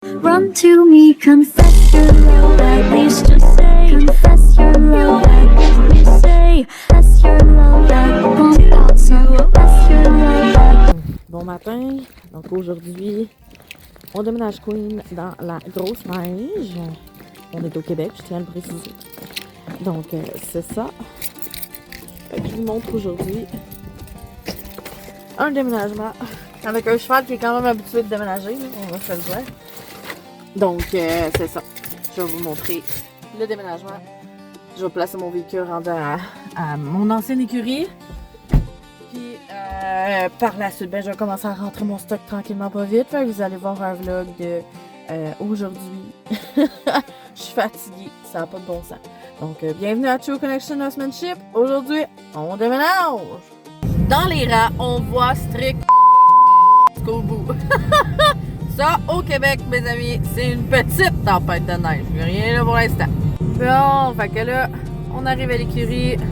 Run to me, confess your love, at least just say, confess your love, at least say, confess your love, pump out some, confess your love. Bon matin, donc aujourd'hui, on déménage Queen dans la grosse neige. On est au Québec, je tiens à le préciser. Donc, c'est ça. Fait que je vous montre aujourd'hui un déménagement avec un cheval qui est quand même habitué de déménager, là, on va se le dire. Donc, c'est ça. Je vais vous montrer le déménagement. Je vais placer mon véhicule rendu à mon ancienne écurie. Puis, par la suite, je vais commencer à rentrer mon stock tranquillement pas vite. Fait que vous allez voir un vlog de aujourd'hui. Je suis fatiguée, ça n'a pas de bon sens. Donc, bienvenue à True Connection Horsemanship. Aujourd'hui, on déménage. Dans les rangs, on voit strict jusqu'au bout. Ça, au Québec, mes amis, c'est une petite tempête de neige. Il n'y a rien là pour l'instant. Bon, fait que là, on arrive à l'écurie. Là,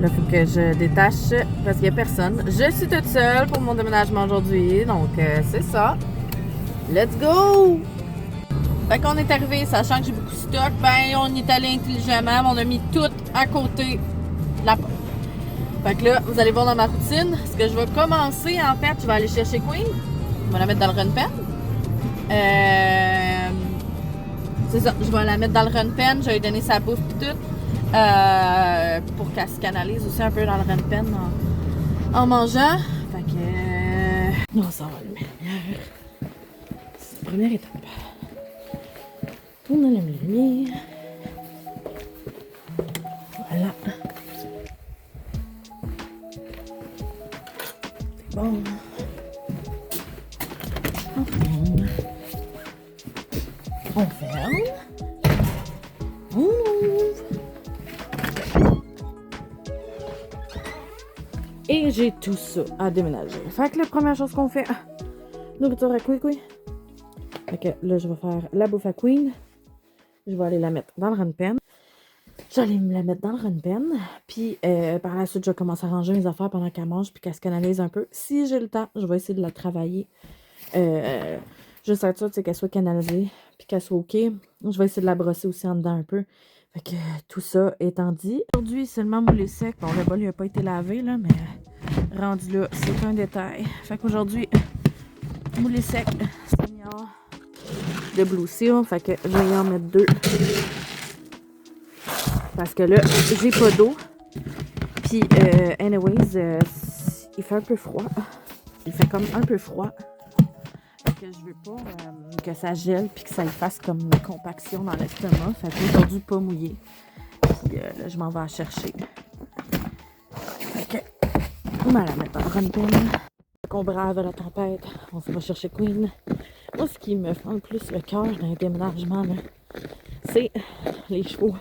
il faut que je détache parce qu'il n'y a personne. Je suis toute seule pour mon déménagement aujourd'hui. Donc, c'est ça. Let's go! Fait qu'on est arrivé, sachant que j'ai beaucoup de stock, ben, on est allé intelligemment. On a mis tout à côté de la porte. Fait que là, vous allez voir dans ma routine, ce que je vais commencer, en fait, je vais aller chercher Queen. Je vais la mettre dans le run pen. C'est ça, je vais la mettre dans le run pen. Je vais lui donner sa bouffe et tout. Pour qu'elle se canalise aussi un peu dans le run pen en mangeant. Fait que... on s'en va allumer la lumière. C'est la première étape. On allume la lumière. Voilà. C'est bon. On ferme. On ferme. On ouvre. Et j'ai tout ça à déménager. Fait que la première chose qu'on fait, nourriture à Queen. Fait que là, je vais faire la bouffe à Queen. Je vais aller la mettre dans le run pen. J'allais me la mettre dans le run pen. Puis par la suite, je vais commencer à ranger mes affaires pendant qu'elle mange puis qu'elle se canalise un peu. Si j'ai le temps, je vais essayer de la travailler. Juste être sûre qu'elle soit canalisée puis qu'elle soit OK. Je vais essayer de la brosser aussi en dedans un peu. Fait que tout ça étant dit. Aujourd'hui, seulement moulé sec. Bon, le bol il n'a pas été lavé, là, mais rendu là, c'est un détail. Fait qu'aujourd'hui, moulé sec, senior de Blue Seal. Fait que je vais en mettre 2. Parce que là, j'ai pas d'eau. Puis, anyways, il fait un peu froid. Il fait comme un peu froid. Fait que je veux pas que ça gèle puis que ça y fasse comme une compaction dans l'estomac. Fait qu'aujourd'hui, pas mouillé. Puis là, je m'en vais la chercher. Fait que, on va la mettre dans le run pen. Fait qu'on brave la tempête. On s'en va chercher Queen. Moi, ce qui me fait le plus le cœur dans un déménagement, là, c'est les chevaux.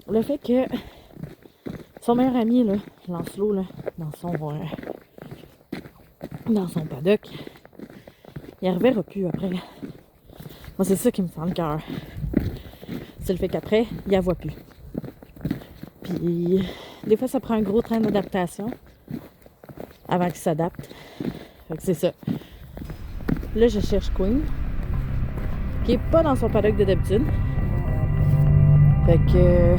Le fait que son meilleur ami, là, Lancelot, là, dans son paddock, il ne reverra plus après. Moi, c'est ça qui me fait le cœur. C'est le fait qu'après, il la voit plus. Puis, des fois, ça prend un gros train d'adaptation avant qu'il s'adapte. Fait que c'est ça. Là, je cherche Queen, qui est pas dans son paddock de d'habitude. Fait que...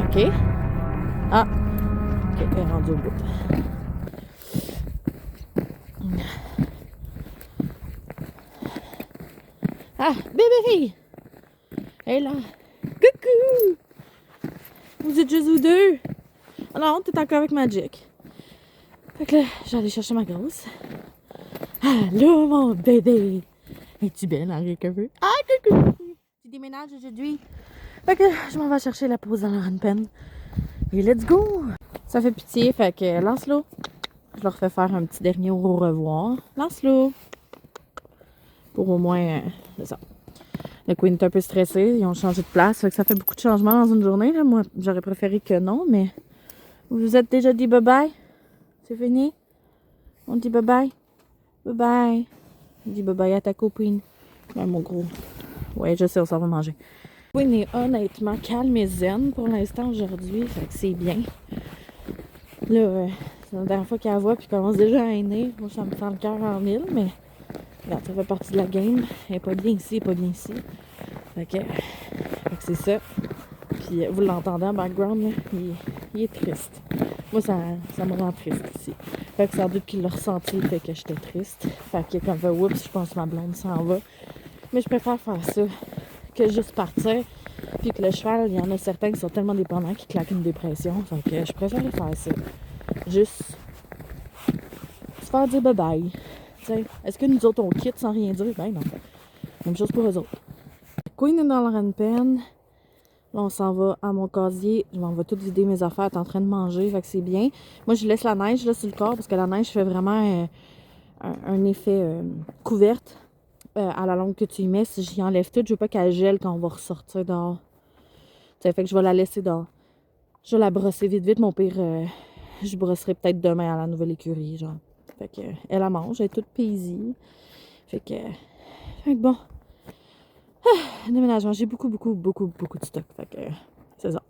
OK. Ah! OK, elle est rendue au bout. Ah! Bébé! Elle est là! Coucou! Vous êtes juste vous deux? Oh non, t'es encore avec Magic. Fait que là, j'allais chercher ma grosse. Allô, mon bébé! Es-tu belle, Henri Coveux? Ah, coucou! Tu déménages aujourd'hui? Fait que je m'en vais chercher la pause dans la run pen. Et let's go! Ça fait pitié, fait que Lancelot. Je leur fais faire un petit dernier au revoir. Lancelot! Pour au moins, c'est ça. Le Queen est un peu stressé, ils ont changé de place, fait que ça fait beaucoup de changements dans une journée. Là. Moi, j'aurais préféré que non, mais vous vous êtes déjà dit bye-bye? C'est fini? On dit bye-bye? Bye-bye! On dit bye-bye à ta copine. Ouais, mon gros. Ouais, je sais, on s'en va manger. Queen est honnêtement calme et zen pour l'instant aujourd'hui, fait que c'est bien. Là, c'est la dernière fois qu'elle la voit puis commence déjà à hainer. Moi, ça me fait le cœur en mille, mais regarde, ça fait partie de la game. Elle est pas bien ici, elle est pas bien ici. Fait que c'est ça. Puis vous l'entendez en background, là, il est triste. Moi, ça me rend triste ici. Fait que sans doute qu'il l'a ressenti, fait que j'étais triste. Fait que quand oups, je pense que ma blonde s'en va. Mais je préfère faire ça que juste partir. Puis que le cheval, il y en a certains qui sont tellement dépendants qu'ils claquent une dépression. Fait que je préfère faire ça. Juste se faire dire bye-bye. T'sais, est-ce que nous autres, on quitte sans rien dire? Ben non. Même chose pour eux autres. Queen est dans le run-pen. Là, on s'en va à mon casier. Je m'en vais tout vider mes affaires. Elle est en train de manger, fait que c'est bien. Moi, je laisse la neige là sur le corps parce que la neige fait vraiment un effet couverte à la longue que tu y mets. Si j'y enlève tout, je veux pas qu'elle gèle quand on va ressortir dehors. T'sais, fait que je vais la laisser dehors. Je vais la brosser vite. Mon pire, je brosserai peut-être demain à la nouvelle écurie, genre. Fait que elle la mange, elle est toute paisible. Fait que bon. Déménagement, j'ai beaucoup de stock. Fait que c'est ça.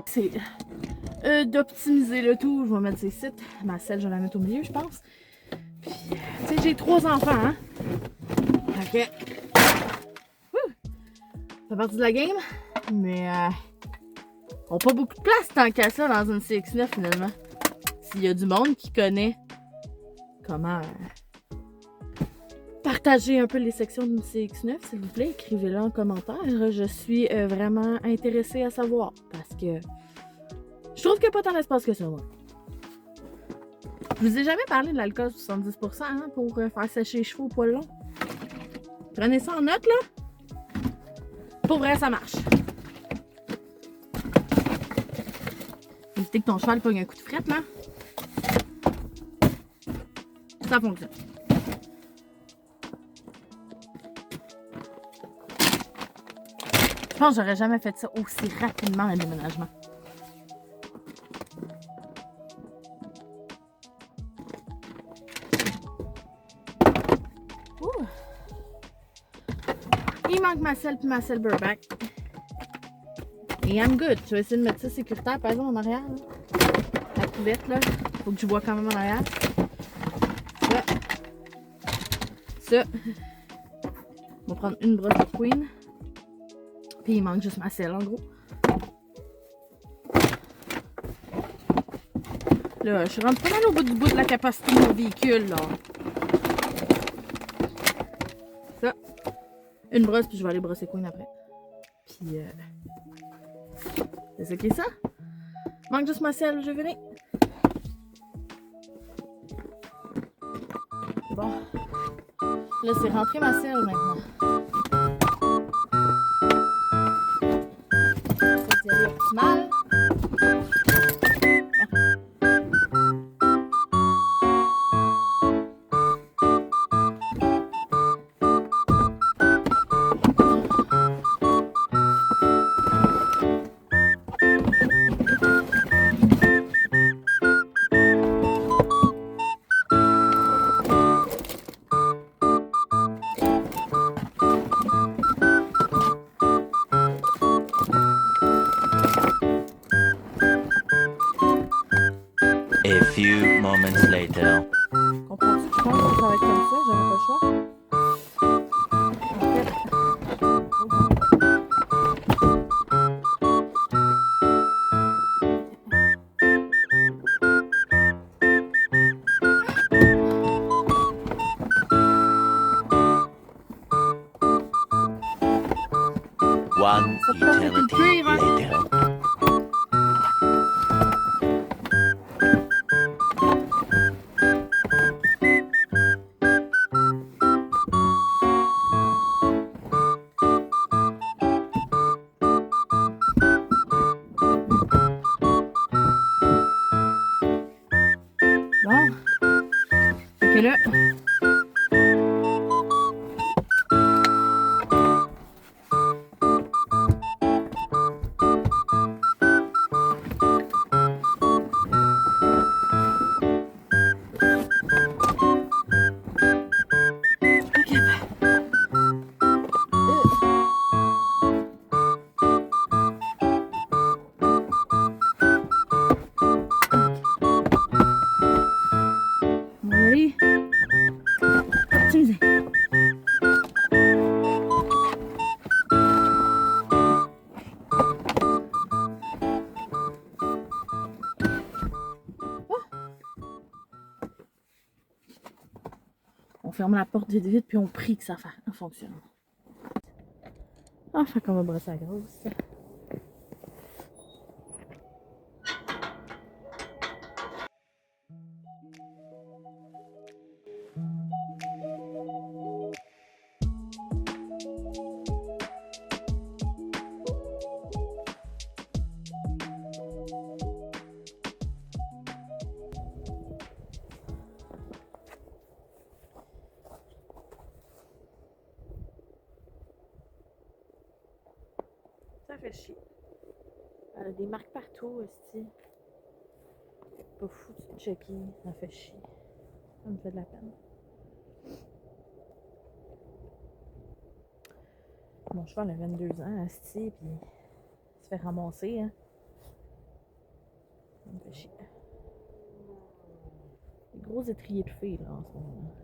C'est d'optimiser le tout. Je vais mettre ces sites. Ma selle, je vais la mettre au milieu, je pense. Puis, tu sais, j'ai 3 enfants, hein. Ok. Ça fait partie de la game. Mais, on n'a pas beaucoup de place tant qu'à ça dans une CX9 finalement. S'il y a du monde qui connaît comment partager un peu les sections d'une CX9, s'il vous plaît, écrivez-le en commentaire. Je suis vraiment intéressée à savoir parce que je trouve qu'il n'y a pas tant d'espace que ça, moi. Je vous ai jamais parlé de l'alcool 70% hein, pour faire sécher les chevaux au poil long. Prenez ça en note, là. Pour vrai, ça marche. Évitez que ton cheval pogne un coup de frette, là. Ça fonctionne. Je pense que j'aurais jamais fait ça aussi rapidement, un déménagement. Ouh. Il manque ma selle puis ma selle Burback. Et I'm good. Je vais essayer de mettre ça sécuritaire, par exemple, en arrière. Là. La couverte, là. Faut que je vois quand même en arrière. Ça. On va prendre une brosse de Queen. Puis il manque juste ma selle, en gros. Là, je suis rendue pas mal au bout de la capacité de mon véhicule, là. Ça. Une brosse, puis je vais aller brosser Queen après. Puis, c'est ça qui est ça. Manque juste ma selle, je vais venir. Bon. Là, c'est rentré ma selle maintenant. C'est optimal. A few moments later. Comprends-tu? Je pense que ça va être comme ça, j'aurais pas le choix. ferme la porte vite vite, puis on prie que ça fonctionne. Enfin, qu'on va brosser la grosse. Ça fait chier. Elle a des marques partout aussi. Pas fou de checker. Ça fait chier. Ça me fait de la peine. Mon cheval a 22 ans, asti, puis il se fait ramasser, hein. Ça me fait chier. Des gros étriers de filles, là, en ce moment.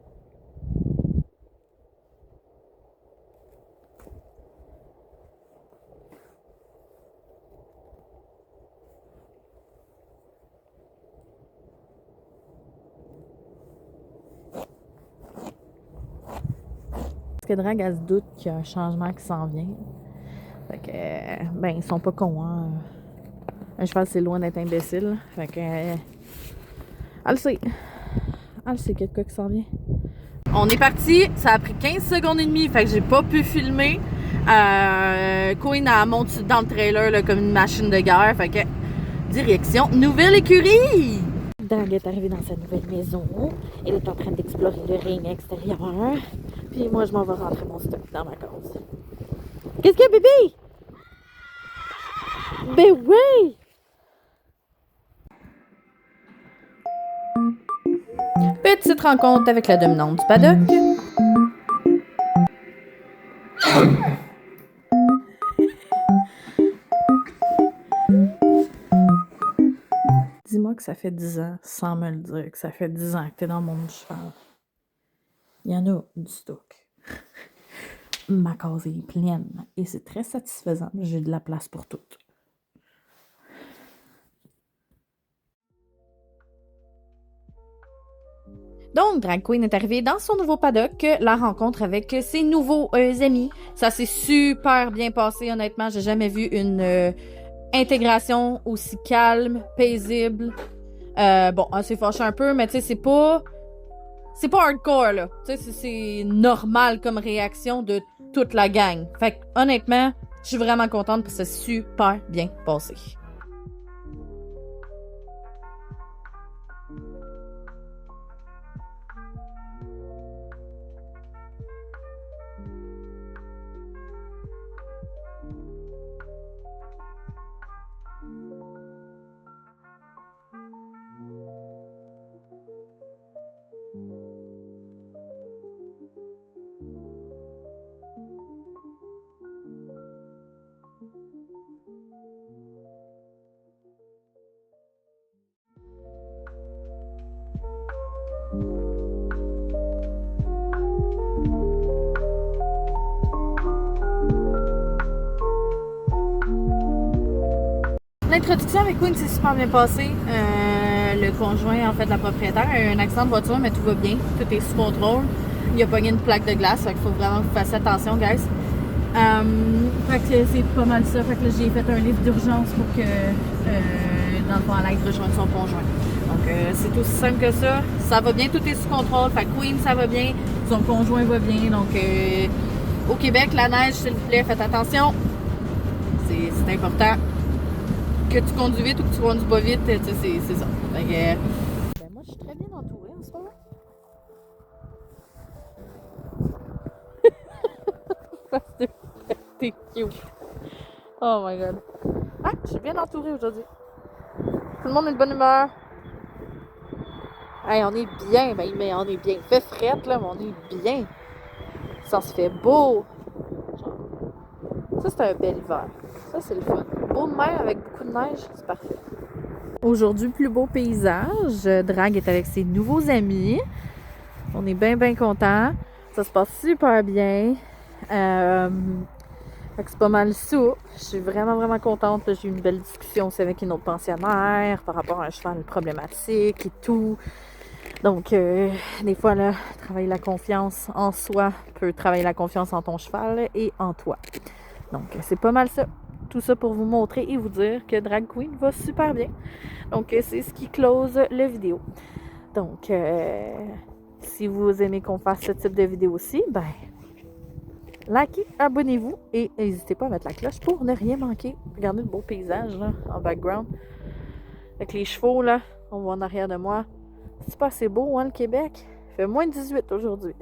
Parce que Drag, elle se doute qu'il y a un changement qui s'en vient. Fait que, ben, ils sont pas cons, hein. Un cheval, c'est loin d'être imbécile. Fait que, elle le sait. Elle sait qu'il y a de quoi qui s'en vient. On est parti. Ça a pris 15 secondes et demie. Fait que j'ai pas pu filmer. Queen, elle monte dans le trailer là, comme une machine de guerre. Fait que, direction nouvelle écurie! Drag est arrivée dans sa nouvelle maison. Elle est en train d'explorer le ring extérieur. Puis moi, je m'en vais rentrer mon stock dans ma case. Qu'est-ce qu'il y a, bébé? Ben oui! Petite rencontre avec la dominante du paddock. Dis-moi que ça fait 10 ans, sans me le dire, que ça fait 10 ans que t'es dans le monde du cheval. Il y en a du stock. Ma case est pleine et c'est très satisfaisant. J'ai de la place pour toutes. Donc, Drag Queen est arrivée dans son nouveau paddock, la rencontre avec ses nouveaux amis. Ça s'est super bien passé, honnêtement. J'ai jamais vu une intégration aussi calme, paisible. Bon, elle s'est fâchée un peu, mais tu sais, c'est pas hardcore, là. Tu sais, c'est normal comme réaction de toute la gang. Fait que, honnêtement, je suis vraiment contente parce que c'est super bien passé. L'introduction avec Queen s'est super bien passée. Le conjoint, en fait, la propriétaire, a eu un accident de voiture, mais tout va bien. Tout est sous contrôle. Il a pogné une plaque de glace, fait qu'il faut vraiment que vous fassiez attention, guys. Fait que c'est pas mal ça. Fait que là, j'ai fait un livre d'urgence pour que, dans le fond, elle aille rejoindre son conjoint. Donc, c'est aussi simple que ça. Ça va bien, tout est sous contrôle. Fait que Queen, ça va bien. Son conjoint va bien. Donc, au Québec, la neige, s'il vous plaît, faites attention. C'est important. Que tu conduis vite ou que tu conduis pas vite, tu sais, c'est ça. Fait que, ben moi, je suis très bien entourée en ce moment. T'es cute. Oh my god. Ah, je suis bien entourée aujourd'hui. Tout le monde est de bonne humeur. Hey, on est bien, ben, mais on est bien. Il fait frette, là, mais on est bien. Ça se fait beau. Ça, c'est un bel hiver. Ça, c'est le fun. Beau de mer avec beaucoup de neige, c'est parfait. Aujourd'hui, plus beau paysage. Drag est avec ses nouveaux amis. On est bien, bien contents. Ça se passe super bien. Fait que c'est pas mal ça. Je suis vraiment, vraiment contente. J'ai eu une belle discussion aussi avec une autre pensionnaire par rapport à un cheval problématique et tout. Donc, des fois, là, travailler la confiance en soi peut travailler la confiance en ton cheval et en toi. Donc, c'est pas mal ça. Tout ça pour vous montrer et vous dire que Drag Queen va super bien. Donc, c'est ce qui close la vidéo. Donc, si vous aimez qu'on fasse ce type de vidéo aussi, ben, likez, abonnez-vous et n'hésitez pas à mettre la cloche pour ne rien manquer. Regardez le beau paysage là, en background. Avec les chevaux, là, on voit en arrière de moi. C'est pas assez beau, hein, le Québec? Il fait moins de 18 aujourd'hui.